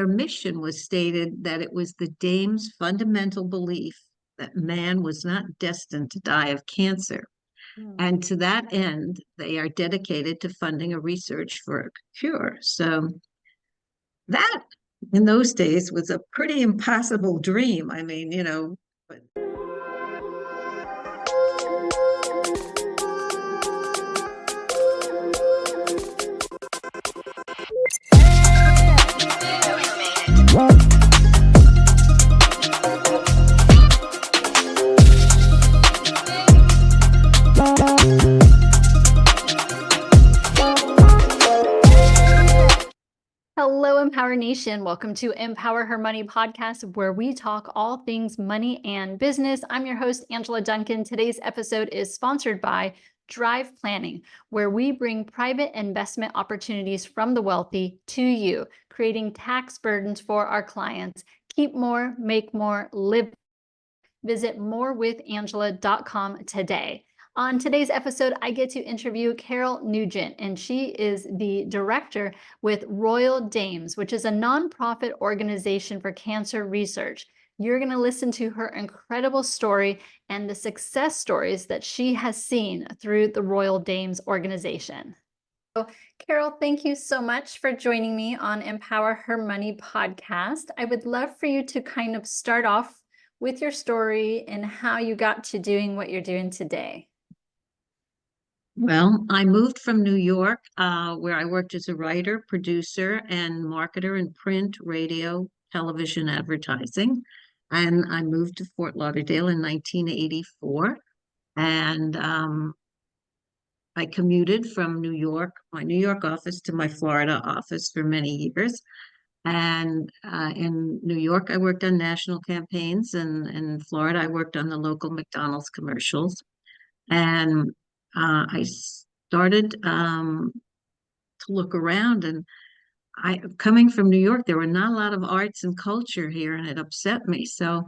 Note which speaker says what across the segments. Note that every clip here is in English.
Speaker 1: Their mission was stated that it was the dame's fundamental belief that man was not destined to die of cancer. And to that end, they are dedicated to funding a research for a cure. So that in those days was a pretty impossible dream. I mean, but
Speaker 2: Hello, Empower Nation. Welcome to Empower Her Money Podcast, where we talk all things money and business. I'm your host, Angela Duncan. Today's episode is sponsored by Drive Planning, where we bring private investment opportunities from the wealthy to you, creating tax burdens for our clients. Keep more, make more, live. Visit morewithangela.com today. On today's episode, I get to interview Carol Nugent, and she is the director with Royal Dames, which is a nonprofit organization for cancer research. You're going to listen to her incredible story and the success stories that she has seen through the Royal Dames organization. So, Carol, thank you so much for joining me on Empower Her Money podcast. I would love for you to kind of start off with your story and how you got to doing what you're doing today.
Speaker 1: Well, I moved from New York, where I worked as a writer, producer, and marketer in print, radio, television, advertising. And I moved to Fort Lauderdale in 1984. And I commuted from New York, my New York office, to my Florida office for many years. And in New York, I worked on national campaigns, and in Florida, I worked on the local McDonald's commercials. And I started to look around, and coming from New York, there were not a lot of arts and culture here, and it upset me. So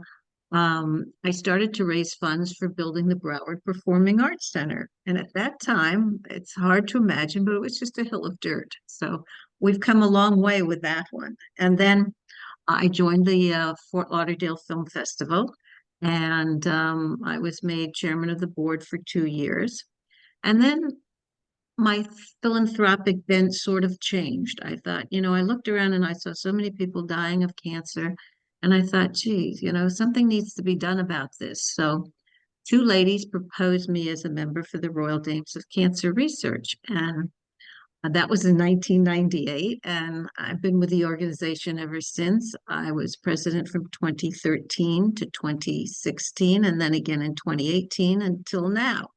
Speaker 1: I started to raise funds for building the Broward Performing Arts Center. And at that time, it's hard to imagine, but it was just a hill of dirt. So we've come a long way with that one. And then I joined the Fort Lauderdale Film Festival, and I was made chairman of the board for 2 years. And then my philanthropic bent sort of changed. I thought, I looked around and I saw so many people dying of cancer. And I thought, geez, something needs to be done about this. So 2 ladies proposed me as a member for the Royal Dames of Cancer Research. And that was in 1998. And I've been with the organization ever since. I was president from 2013 to 2016, and then again in 2018 until now.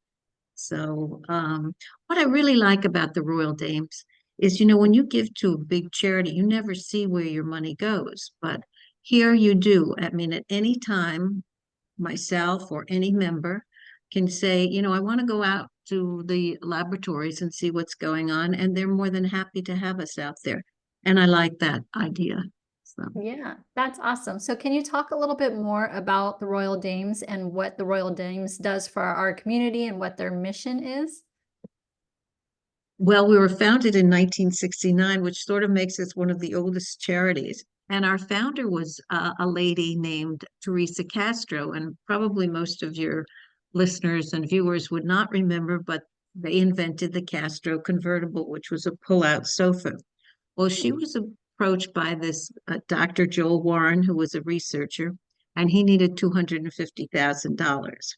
Speaker 1: So what I really like about the Royal Dames is, when you give to a big charity, you never see where your money goes. But here you do. I mean, at any time, myself or any member can say, I want to go out to the laboratories and see what's going on. And they're more than happy to have us out there. And I like that idea. So.
Speaker 2: Yeah, that's awesome. So can you talk a little bit more about the Royal Dames and what the Royal Dames does for our community and what their mission is?
Speaker 1: Well, we were founded in 1969, which sort of makes us one of the oldest charities. And our founder was a lady named Teresa Castro. And probably most of your listeners and viewers would not remember, but they invented the Castro convertible, which was a pull-out sofa. Well, she was approached by this Dr. Joel Warren, who was a researcher, and he needed $250,000.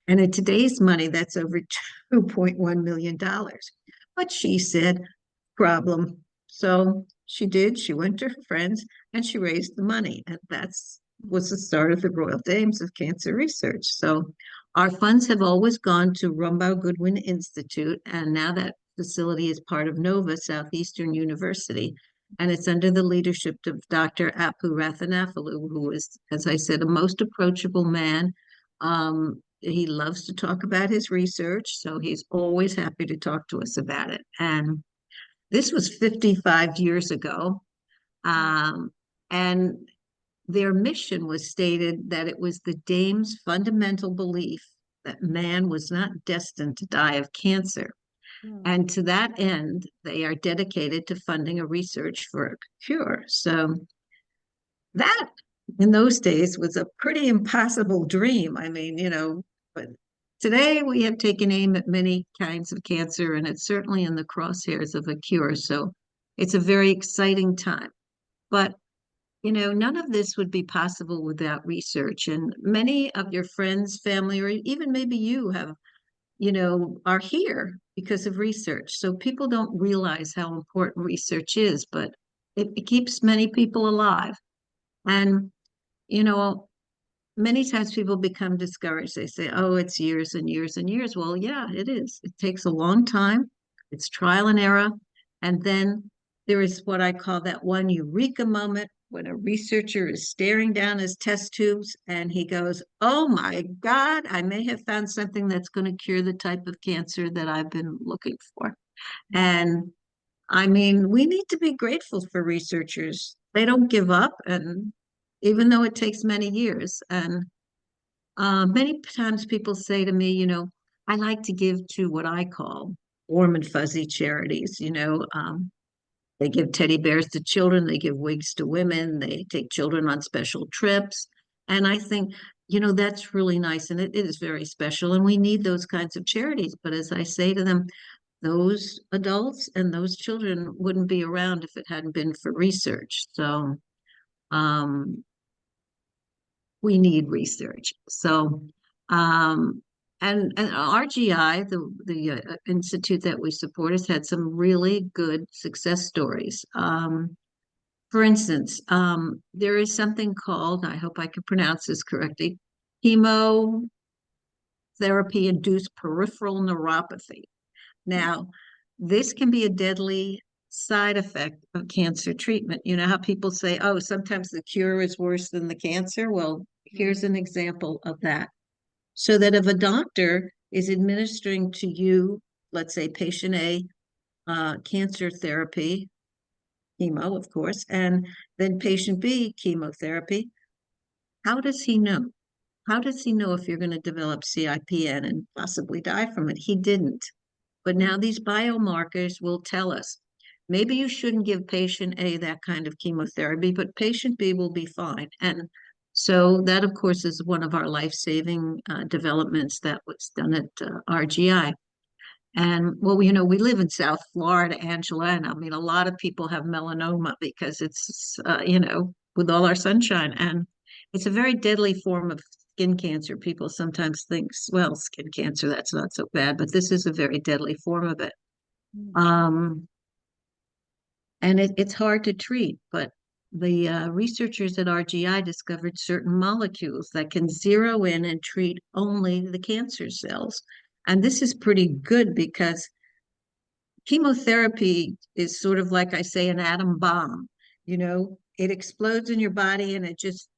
Speaker 1: And in today's money, that's over $2.1 million. But she said, problem. So she did. She went to her friends and she raised the money. And was the start of the Royal Dames of Cancer Research. So our funds have always gone to Rumbaugh Goodwin Institute. And now that facility is part of Nova Southeastern University. And it's under the leadership of Dr. Apu Rathanafalu, who is, as I said, a most approachable man. He loves to talk about his research, so he's always happy to talk to us about it. And this was 55 years ago. And their mission was stated that it was the Dame's fundamental belief that man was not destined to die of cancer. And to that end, they are dedicated to funding a research for a cure. So that in those days was a pretty impossible dream. I mean, but today we have taken aim at many kinds of cancer, and it's certainly in the crosshairs of a cure. So it's a very exciting time. But none of this would be possible without research. And many of your friends, family, or even maybe you have, are here because of research. So people don't realize how important research is, but it keeps many people alive. And, you know, many times people become discouraged. They say, oh, it's years and years and years. Well, yeah, it is. It takes a long time. It's trial and error. And then there is what I call that one eureka moment when a researcher is staring down his test tubes and he goes, oh my God, I may have found something that's going to cure the type of cancer that I've been looking for. And I mean, we need to be grateful for researchers. They don't give up, and even though it takes many years. And many times people say to me, I like to give to what I call warm and fuzzy charities. They give teddy bears to children, they give wigs to women, they take children on special trips. And I think, that's really nice, and it is very special. And we need those kinds of charities. But as I say to them, those adults and those children wouldn't be around if it hadn't been for research. So um, we need research. So and RGI, the institute that we support, has had some really good success stories. For instance, there is something called, I hope I can pronounce this correctly, chemotherapy induced peripheral neuropathy. Now, this can be a deadly side effect of cancer treatment. You know how people say, oh, sometimes the cure is worse than the cancer? Well, here's an example of that. So that if a doctor is administering to you, let's say patient A, cancer therapy, chemo, of course, and then patient B, chemotherapy, how does he know? How does he know if you're going to develop CIPN and possibly die from it? He didn't. But now these biomarkers will tell us maybe you shouldn't give patient A that kind of chemotherapy, but patient B will be fine. And so that, of course, is one of our life-saving developments that was done at RGI. And well, we live in South Florida, Angela, and I mean, a lot of people have melanoma because it's, with all our sunshine. And it's a very deadly form of skin cancer. People sometimes think, well, skin cancer, that's not so bad, but this is a very deadly form of it. Um, and it's hard to treat, but the researchers at RGI discovered certain molecules that can zero in and treat only the cancer cells. And this is pretty good because chemotherapy is sort of like I say, an atom bomb. It explodes in your body and it just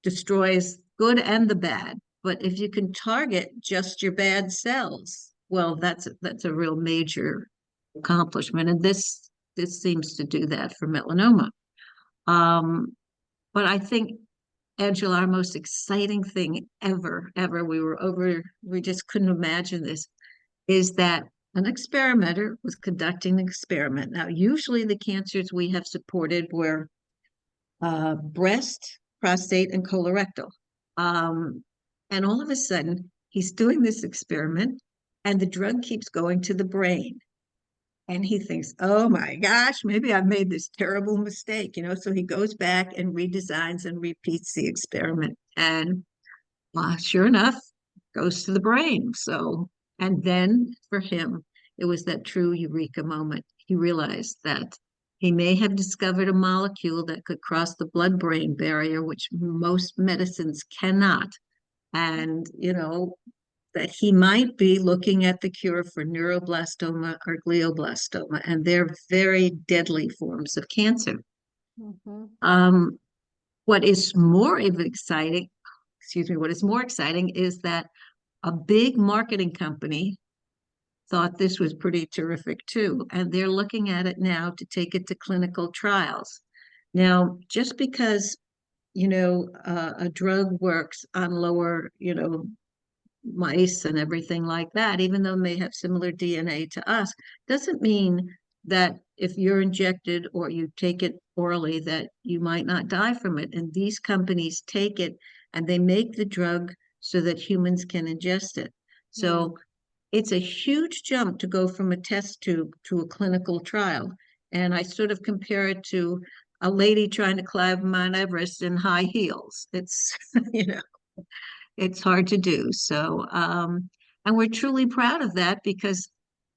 Speaker 1: destroys good and the bad. But if you can target just your bad cells, well, that's a real major accomplishment. And this seems to do that for melanoma. But I think, Angela, our most exciting thing ever, we just couldn't imagine this, is that an experimenter was conducting an experiment. Now, usually the cancers we have supported were breast, prostate, and colorectal. And all of a sudden, he's doing this experiment, and the drug keeps going to the brain. And he thinks, oh my gosh, maybe I've made this terrible mistake, So he goes back and redesigns and repeats the experiment. And sure enough, goes to the brain. So, and then for him, it was that true eureka moment. He realized that he may have discovered a molecule that could cross the blood-brain barrier, which most medicines cannot. And, that he might be looking at the cure for neuroblastoma or glioblastoma, and they're very deadly forms of cancer. What is more exciting is that a big marketing company thought this was pretty terrific too, and they're looking at it now to take it to clinical trials. Now, just because a drug works on lower mice and everything like that, even though they may have similar DNA to us, doesn't mean that if you're injected or you take it orally, that you might not die from it. And these companies take it and they make the drug so that humans can ingest it. So it's a huge jump to go from a test tube to a clinical trial. And I sort of compare it to a lady trying to climb Mount Everest in high heels. It's, it's hard to do. So, and we're truly proud of that because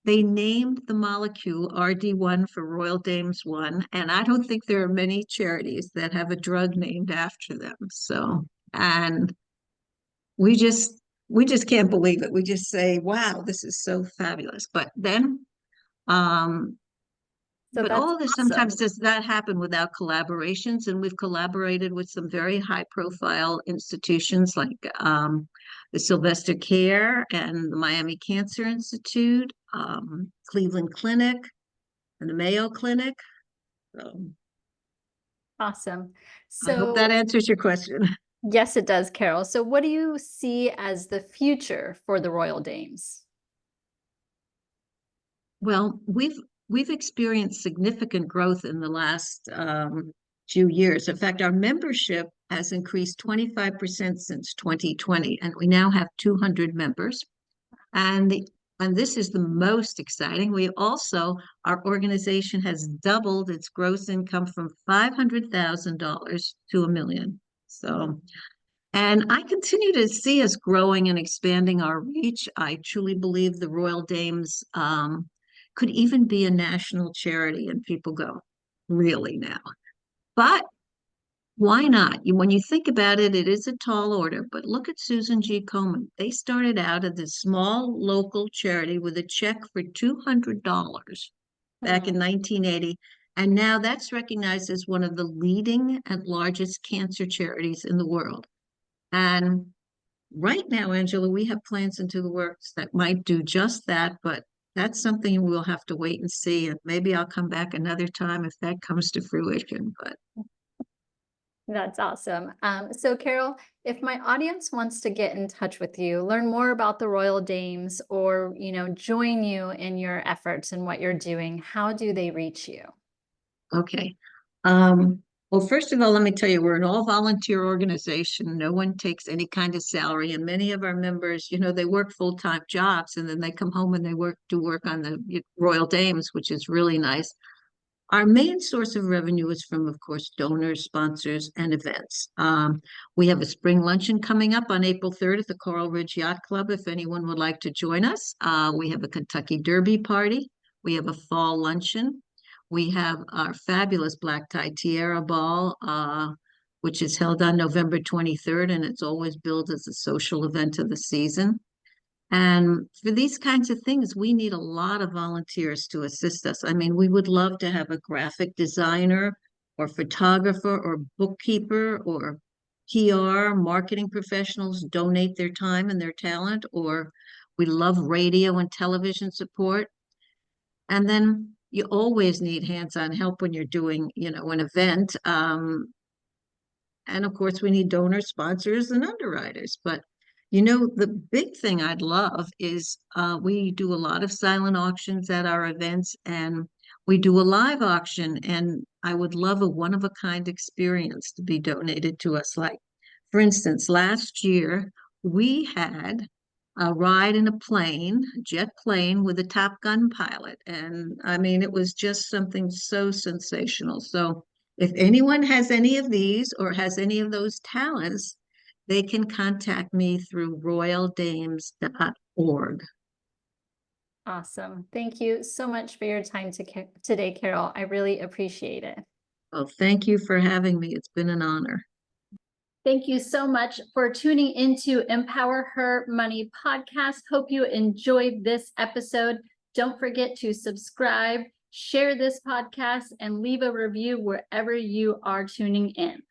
Speaker 1: they named the molecule RD1 for Royal Dames 1, and I don't think there are many charities that have a drug named after them. So, and we just we just can't believe it. We just say, "Wow, this is so fabulous." But then, um,
Speaker 2: So
Speaker 1: but
Speaker 2: that's
Speaker 1: all of this
Speaker 2: awesome.
Speaker 1: sometimes does not happen without collaborations, and we've collaborated with some very high-profile institutions like the Sylvester Care and the Miami Cancer Institute, Cleveland Clinic, and the Mayo Clinic. So
Speaker 2: Awesome.
Speaker 1: I hope that
Speaker 2: So
Speaker 1: answers your question.
Speaker 2: yes, it does, Carol. So what do you see as the future for the Royal Dames?
Speaker 1: Well, we've experienced significant growth in the last few years. In fact, our membership has increased 25% since 2020, and we now have 200 members. And this is the most exciting. Our organization has doubled its gross income from $500,000 to $1 million. So, and I continue to see us growing and expanding our reach. I truly believe the Royal Dames could even be a national charity, and people go, really now? But why not? When you think about it, it is a tall order, but look at Susan G. Komen. They started out as a small local charity with a check for $200 back in 1980. And now that's recognized as one of the leading and largest cancer charities in the world. And right now, Angela, we have plans into the works that might do just that, but that's something we'll have to wait and see. And maybe I'll come back another time if that comes to fruition. But
Speaker 2: That's awesome. So Carol, if my audience wants to get in touch with you, learn more about the Royal Dames, or, join you in your efforts and what you're doing, how do they reach you?
Speaker 1: okay. Well, first of all, let me tell you, we're an all volunteer organization. No one takes any kind of salary. And many of our members, they work full-time jobs and then they come home and they do work on the Royal Dames, which is really nice. Our main source of revenue is from, of course, donors, sponsors, and events. We have a spring luncheon coming up on April 3rd at the Coral Ridge Yacht Club, if anyone would like to join us. We have a Kentucky Derby party. We have a fall luncheon. We have our fabulous Black Tie Tiara Ball, which is held on November 23rd, and it's always billed as a social event of the season. And for these kinds of things, we need a lot of volunteers to assist us. I mean, we would love to have a graphic designer or photographer or bookkeeper or PR, marketing professionals donate their time and their talent, or we love radio and television support. And then you always need hands-on help when you're doing, an event. And of course, we need donors, sponsors, and underwriters. But the big thing I'd love is we do a lot of silent auctions at our events, and we do a live auction. And I would love a one-of-a-kind experience to be donated to us. Like, for instance, last year we had a ride in a plane, a jet plane with a Top Gun pilot. And I mean, it was just something so sensational. So if anyone has any of these or has any of those talents, they can contact me through royaldames.org.
Speaker 2: Awesome. Thank you so much for your time today, Carol. I really appreciate it.
Speaker 1: Well, thank you for having me. It's been an honor.
Speaker 2: Thank you so much for tuning into Empower Her Money Podcast. Hope you enjoyed this episode. Don't forget to subscribe, share this podcast, and leave a review wherever you are tuning in.